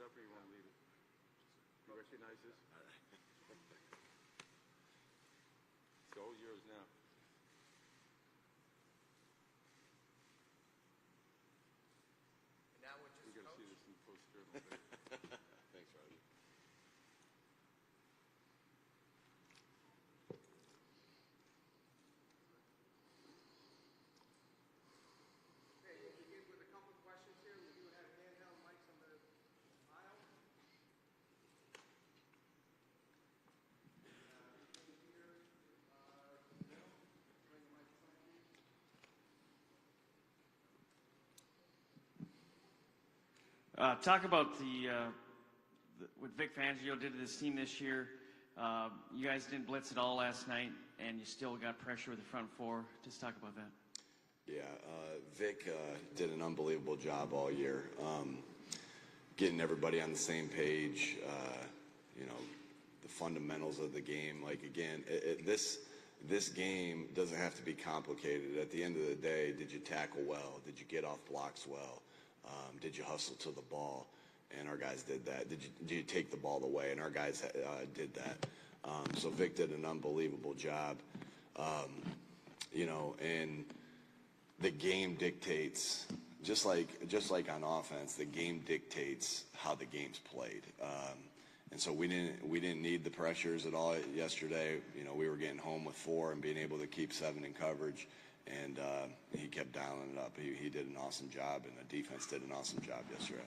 up or you want to leave it? You recognize this? It's all yours now. And now we're just We're going to see this in the poster. Thanks, Roger. Okay, we'll begin with a couple of questions here. We do have handheld mics on the aisle. Talk about what Vic Fangio did to this team this year. You guys didn't blitz at all last night, and you still got pressure with the front four. Just talk about that. Yeah, Vic did an unbelievable job all year, getting everybody on the same page. The fundamentals of the game. Like again, this game doesn't have to be complicated. At the end of the day, did you tackle well? Did you get off blocks well? Did you hustle to the ball? And our guys did that. Did you take the ball away? And our guys did that. So Vic did an unbelievable job. And the game dictates, just like on offense, the game dictates how the game's played. And so we didn't need the pressures at all yesterday. We were getting home with 4 and being able to keep 7 in coverage. And he kept dialing it up. He did an awesome job, and the defense did an awesome job yesterday.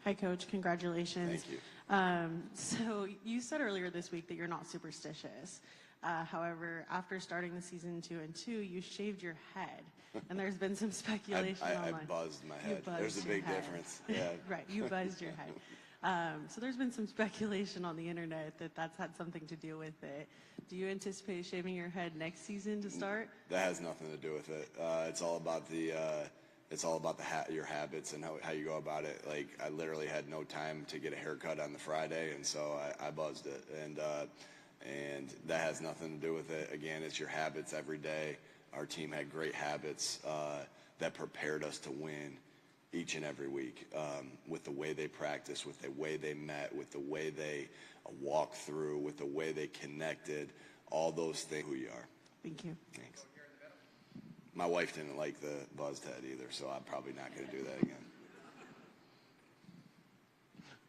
Hi, Coach. Congratulations. Thank you. So you said earlier this week that you're not superstitious. However, after starting the season 2-2, you shaved your head, and there's been some speculation I online. buzzed my head. There's a big difference. Yeah. Right, you buzzed your head. So there's been some speculation on the internet that that's had something to do with it. Do you anticipate shaving your head next season to start? That has nothing to do with it. It's all about your habits and how you go about it. Like I literally had no time to get a haircut on the Friday, and so I buzzed it. And that has nothing to do with it. Again, it's your habits every day. Our team had great habits that prepared us to win each and every week, with the way they practiced, with the way they met, with the way they walked through, with the way they connected, all those things. Who you are. Thank you. Thanks. My wife didn't like the buzzed head either, so I'm probably not going to do that again.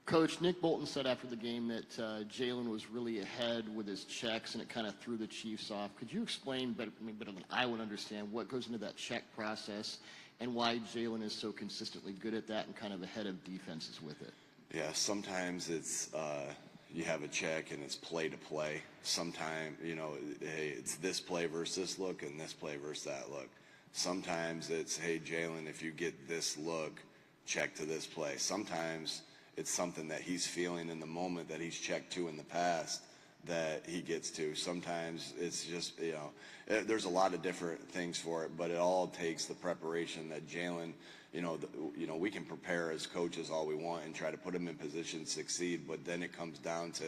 Coach, Nick Bolton said after the game that Jaylen was really ahead with his checks, and it kind of threw the Chiefs off. Could you explain better than I would understand what goes into that check process and why Jaylen is so consistently good at that and kind of ahead of defenses with it? Yeah, sometimes it's you have a check and it's play to play. Sometimes, hey, it's this play versus this look and this play versus that look. Sometimes it's, hey, Jaylen, if you get this look, check to this play. Sometimes it's something that he's feeling in the moment that he's checked to in the past that he gets to. Sometimes it's just, there's a lot of different things for it, but it all takes the preparation that Jaylen, we can prepare as coaches all we want and try to put him in position to succeed, but then it comes down to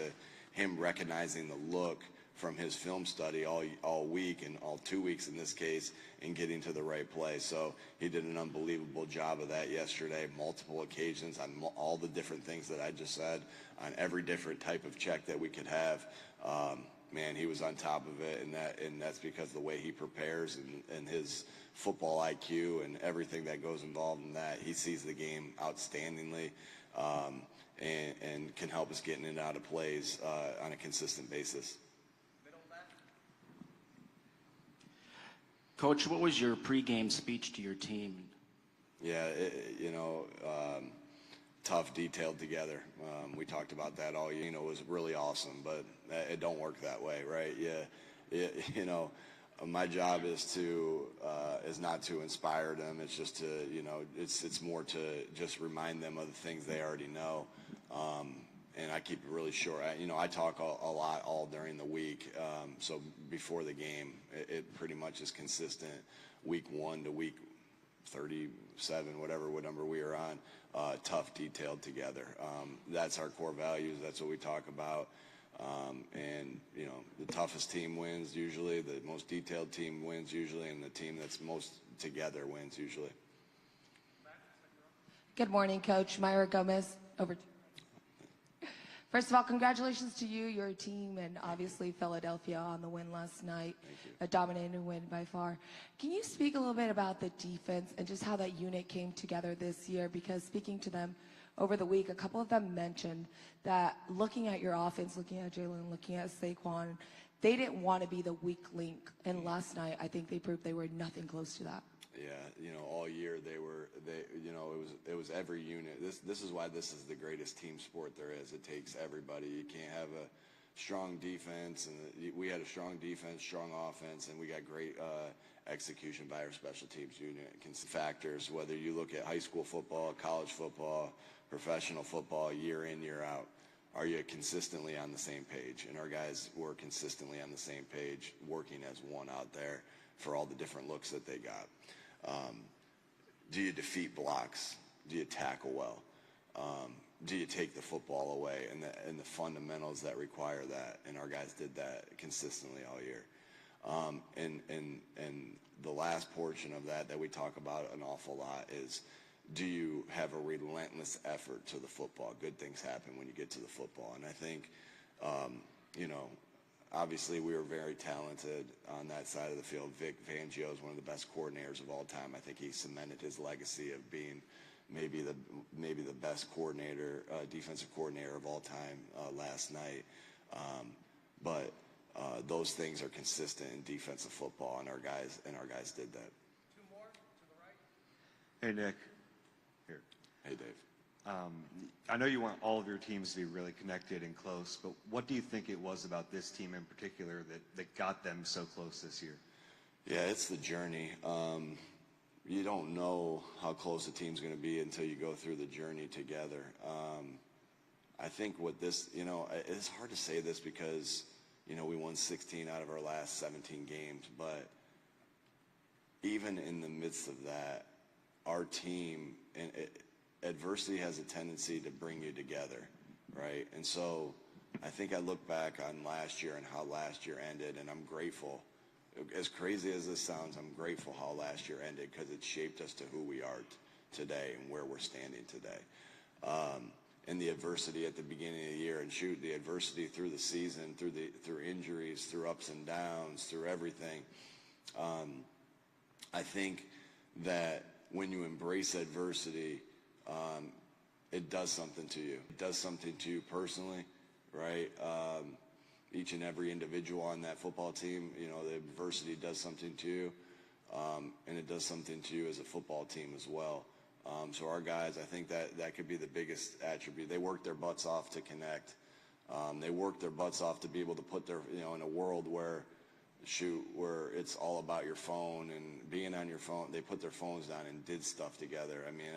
him recognizing the look from his film study all week and all 2 weeks in this case and getting to the right play. So he did an unbelievable job of that yesterday, multiple occasions on all the different things that I just said, on every different type of check that we could have. Man, he was on top of it, and that's because the way he prepares and his football IQ and everything that goes involved in that. He sees the game outstandingly and can help us get in and out of plays on a consistent basis. Coach, what was your pregame speech to your team? Yeah, tough, detailed together. We talked about that all year. It was really awesome, but it don't work that way, right? Yeah, my job is not to inspire them. It's just to, it's more to just remind them of the things they already know. And I keep it really short. I talk a lot all during the week. So before the game, it pretty much is consistent. Week 1 to week 37, whatever number we are on, tough, detailed together. That's our core values. That's what we talk about. And the toughest team wins usually. The most detailed team wins usually, and the team that's most together wins usually. Good morning, Coach. Myra Gomez. Over. First of all, congratulations to you, your team, and obviously Philadelphia on the win last night. A dominating win by far. Can you speak a little bit about the defense and just how that unit came together this year? Because speaking to them over the week, a couple of them mentioned that looking at your offense, looking at Jaylen, looking at Saquon, they didn't want to be the weak link. And last night, I think they proved they were nothing close to that. Yeah, all year it was every unit. This is why this is the greatest team sport there is. It takes everybody. You can't have a strong defense, and we had a strong defense, strong offense, and we got great execution by our special teams unit. Factors, whether you look at high school football, college football, professional football, year in, year out, are you consistently on the same page? And our guys were consistently on the same page, working as one out there for all the different looks that they got. Do you defeat blocks? Do you tackle well? Do you take the football away? And the fundamentals that require that. And our guys did that consistently all year. And the last portion of that we talk about an awful lot is, do you have a relentless effort to the football? Good things happen when you get to the football. And I think, obviously, we were very talented on that side of the field. Vic Fangio is one of the best coordinators of all time. I think he cemented his legacy of being maybe the best coordinator, defensive coordinator of all time last night. But those things are consistent in defensive football, and our guys did that. Two more to the right. Hey, Nick. Here. Hey, Dave. I know you want all of your teams to be really connected and close, but what do you think it was about this team in particular that got them so close this year? Yeah, it's the journey. You don't know how close a team's going to be until you go through the journey together. I think what this, it's hard to say this because, we won 16 out of our last 17 games, but even in the midst of that, our team, and adversity has a tendency to bring you together, right? And so I think I look back on last year and how last year ended, and I'm grateful. As crazy as this sounds, I'm grateful how last year ended because it shaped us to who we are today and where we're standing today. And the adversity at the beginning of the year, and the adversity through the season, through injuries, through ups and downs, through everything. I think that when you embrace adversity, it does something to you. It does something to you personally, right? Each and every individual on that football team, the adversity does something to you, and it does something to you as a football team as well. So our guys, I think that could be the biggest attribute. They work their butts off to connect. They work their butts off to be able to put their, in a world where it's all about your phone and being on your phone. They put their phones down and did stuff together. I mean,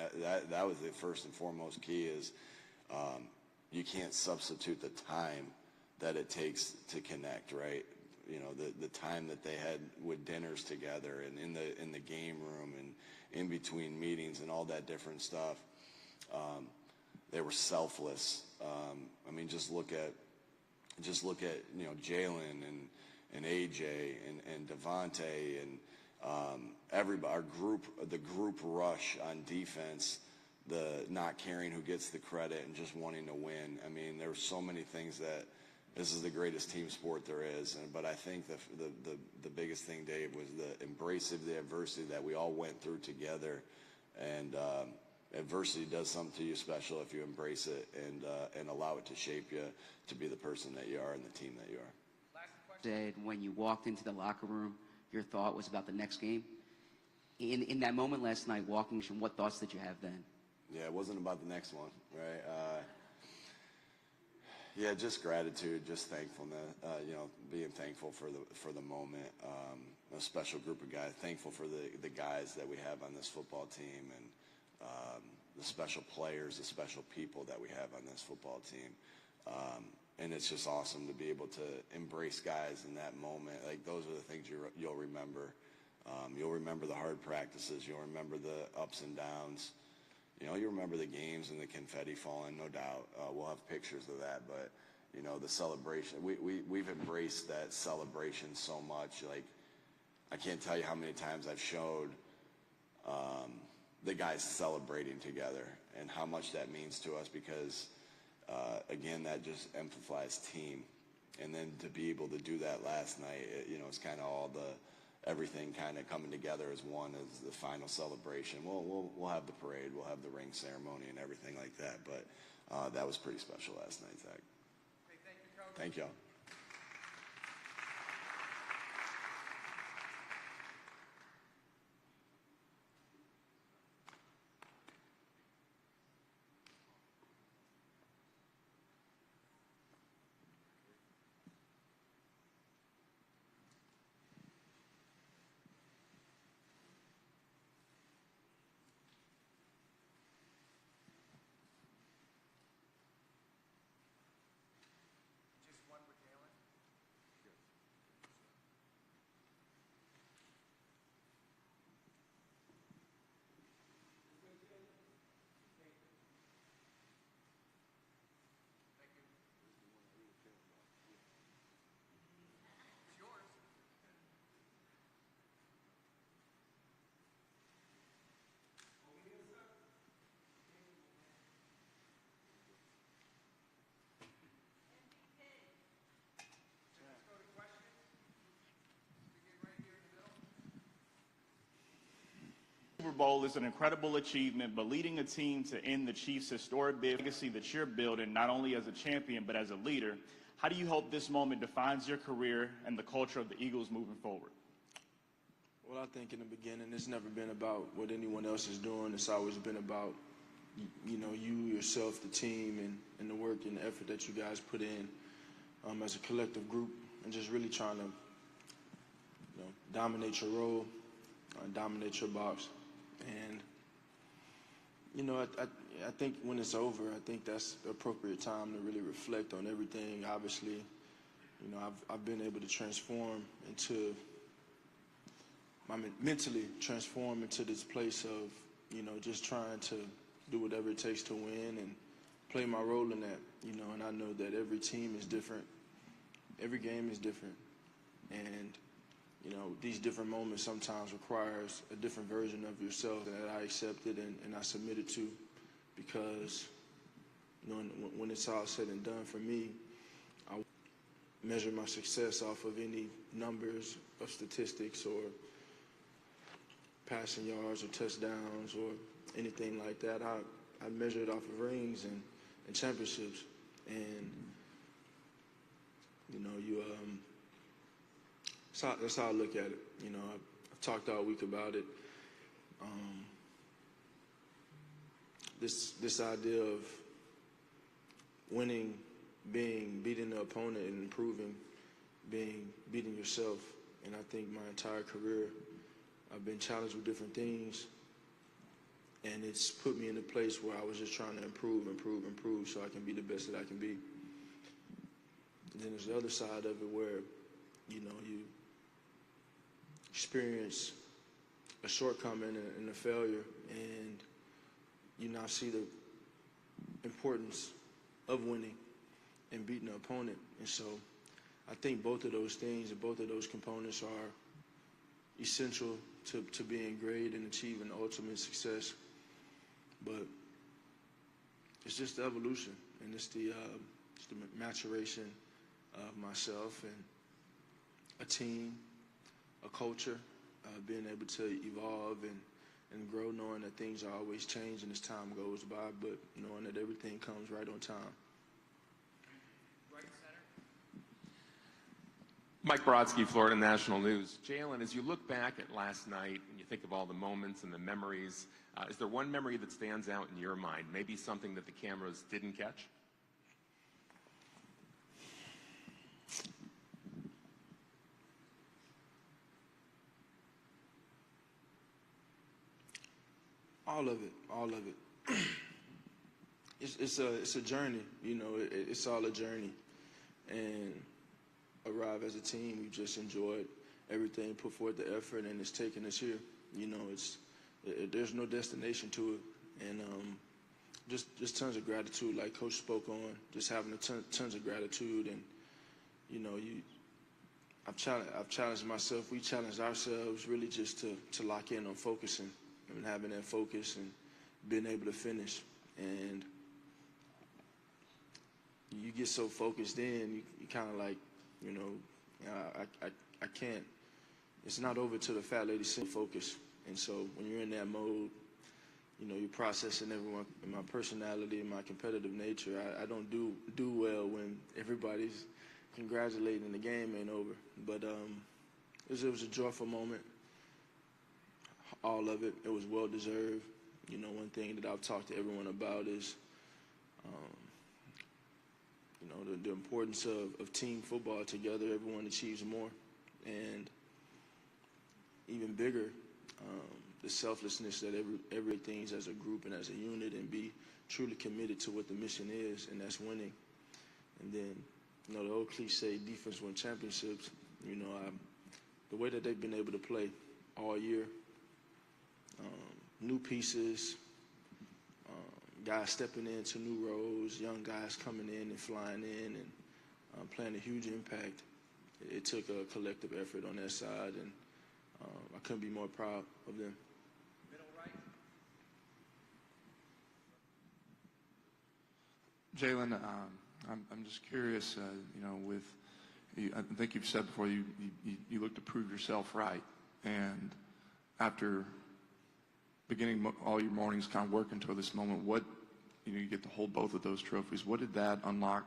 that was the first and foremost key is you can't substitute the time that it takes to connect, right? The time that they had with dinners together and in the game room and in between meetings and all that different stuff. They were selfless. I mean, just look at Jaylen and AJ and Devontae and everybody, the group rush on defense, the not caring who gets the credit and just wanting to win. I mean, there were so many things that this is the greatest team sport there is. But I think the biggest thing, Dave, was the embrace of the adversity that we all went through together. And adversity does something to you special if you embrace it and allow it to shape you to be the person that you are and the team that you are. Said when you walked into the locker room, your thought was about the next game. In that moment last night, walking, what thoughts did you have then? Yeah, it wasn't about the next one, right? Yeah, just gratitude, just thankfulness. Being thankful for the moment. A special group of guys. Thankful for the guys that we have on this football team and the special players, the special people that we have on this football team. And it's just awesome to be able to embrace guys in that moment. Like, those are the things you'll remember. You'll remember the hard practices. You'll remember the ups and downs. You remember the games and the confetti falling, no doubt. We'll have pictures of that. But, the celebration. We've embraced that celebration so much. Like, I can't tell you how many times I've showed the guys celebrating together and how much that means to us because, again, that just amplifies team. And then to be able to do that last night, it's kind of all everything kind of coming together as one as the final celebration. We'll have the parade, we'll have the ring ceremony and everything like that. But that was pretty special last night, Zach. Okay, thank you, Coach. Thank y'all. Just one with Jaylen. It's yours. Let's go to questions. Begin right here in the middle. Super Bowl is an incredible achievement, but leading a team to end the Chiefs' historic legacy that you're building, not only as a champion, but as a leader, how do you hope this moment defines your career and the culture of the Eagles moving forward? Well, I think in the beginning, it's never been about what anyone else is doing. It's always been about, you, yourself, the team, and the work and the effort that you guys put in as a collective group, and just really trying to, dominate your role, dominate your box. And, I think when it's over, I think that's the appropriate time to really reflect on everything. Obviously, I've been able to transform into, mentally transform into this place of, just trying to do whatever it takes to win and play my role in that, and I know that every team is different. Every game is different. And, these different moments sometimes requires a different version of yourself that I accepted and I submitted to because, when it's all said and done for me, I measure my success off of any numbers of statistics or passing yards or touchdowns or anything like that. I measure it off of rings and championships. And, that's how I look at it. I've talked all week about it. This idea of winning, beating the opponent and improving, beating yourself. And I think my entire career, I've been challenged with different things. And it's put me in a place where I was just trying to improve so I can be the best that I can be. And then there's the other side of it where, you experience a shortcoming and a failure, and you now see the importance of winning and beating the opponent. And so I think both of those things and both of those components are essential to being great and achieving ultimate success. But it's just the evolution, and it's the maturation of myself and a team, a culture, being able to evolve and grow, knowing that things are always changing as time goes by, but knowing that everything comes right on time. Right center. Mike Brodsky, Florida National News. Jaylen, as you look back at last night and you think of all the moments and the memories, is there one memory that stands out in your mind, maybe something that the cameras didn't catch? All of it. It's a journey, it's all a journey. And arrive as a team, we just enjoyed everything, put forth the effort, and it's taken us here. There's no destination to it. And just tons of gratitude, like Coach spoke on, just having tons of gratitude. And, I've challenged myself, we challenged ourselves really just to lock in on focusing and having that focus and being able to finish. And you get so focused in, you kind of like, you know, I can't. It's not over till the fat lady said focus. And so when you're in that mode, you know, you're processing everyone. And my personality and my competitive nature, I don't do well when everybody's congratulating and the game ain't over. But it was a joyful moment. All of it. It was well deserved. You know, one thing that I've talked to everyone about is, you know, the importance of team football together. Everyone achieves more. And even bigger, the selflessness that everything's as a group and as a unit, and be truly committed to what the mission is, and that's winning. And then, you know, the old cliche, defense win championships. You know, the way that they've been able to play all year, new pieces, guys stepping into new roles, young guys coming in and flying in and playing a huge impact. It took a collective effort on that side, and I couldn't be more proud of them. Middle right. Jaylen, I'm just curious, you know, with you, I think you've said before you look to prove yourself right, and after beginning all your mornings kind of working toward this moment, what, you know, you get to hold both of those trophies. What did that unlock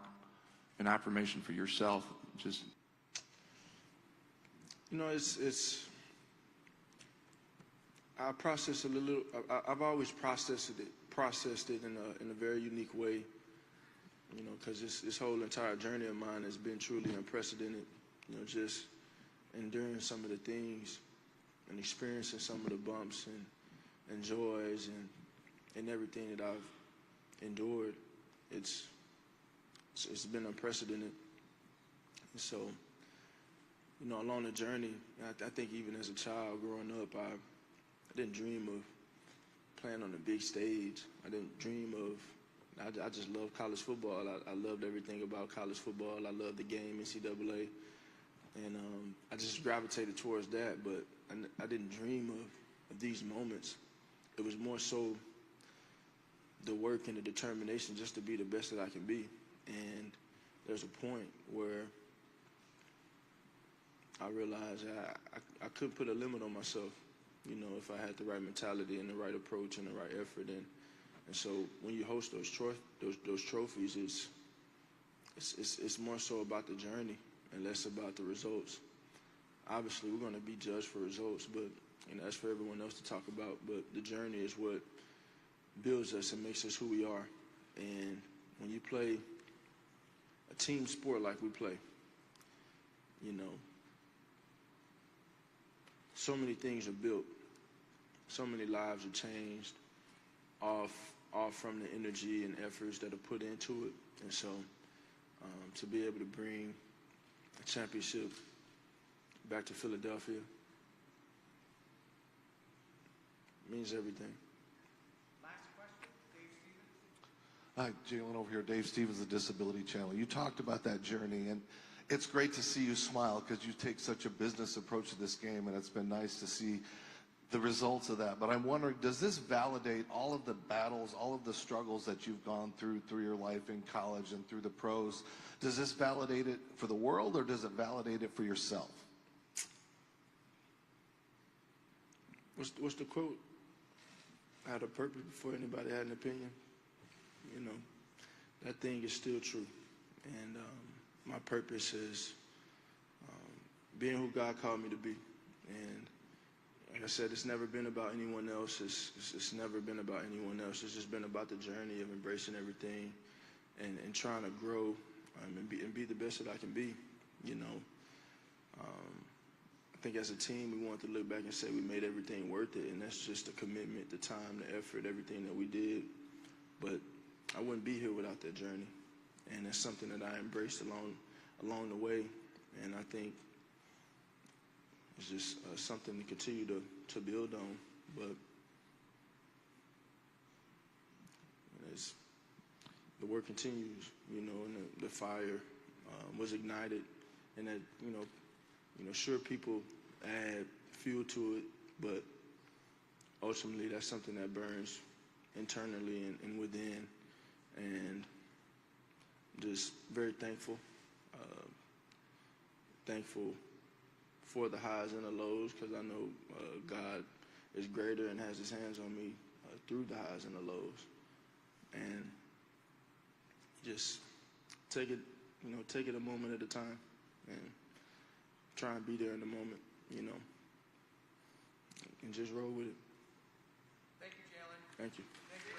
an affirmation for yourself? Just, you know, it's I process it a little. I've always processed it in a very unique way. You know, because this whole entire journey of mine has been truly unprecedented. You know, just enduring some of the things and experiencing some of the bumps and joys and everything that I've endured. It's been unprecedented. And so, you know, along the journey, I think even as a child growing up, I didn't dream of playing on the big stage. I didn't dream of. I just love college football. I loved everything about college football. I loved the game, NCAA, and I just gravitated towards that. But I didn't dream of these moments. It was more so the work and the determination just to be the best that I can be. And there's a point where I realized I couldn't put a limit on myself, you know, if I had the right mentality and the right approach and the right effort. And so when you host those trophies, it's more so about the journey and less about the results. Obviously, we're going to be judged for results, but you know, that's for everyone else to talk about. But the journey is what builds us and makes us who we are. And when you play a team sport like we play, you know, so many things are built, so many lives are changed off from the energy and efforts that are put into it. And so to be able to bring a championship back to Philadelphia means everything. Last question, Dave Stevens. Hi, Jaylen over here. Dave Stevens, the Disability Channel. You talked about that journey, and it's great to see you smile because you take such a business approach to this game, and it's been nice to see the results of that. But I'm wondering, does this validate all of the battles, all of the struggles that you've gone through your life in college and through the pros? Does this validate it for the world, or does it validate it for yourself? What's the quote? I had a purpose before anybody had an opinion. You know, that thing is still true. And my purpose is being who God called me to be. And like I said, it's never been about anyone else. It's never been about anyone else. It's just been about the journey of embracing everything and trying to grow and be the best that I can be, you know. I think as a team, we want to look back and say we made everything worth it, and that's just the commitment, the time, the effort, everything that we did. But I wouldn't be here without that journey, and it's something that I embraced along the way, and I think it's just something to continue to build on. But the work continues, you know, and the fire was ignited, and that, you know, sure, people add fuel to it, but ultimately that's something that burns internally and within. And just very thankful. Thankful for the highs and the lows, because I know God is greater and has his hands on me through the highs and the lows. And just take it a moment at a time and try and be there in the moment, and just roll with it. Thank you, Jalen. Thank you. Thank you.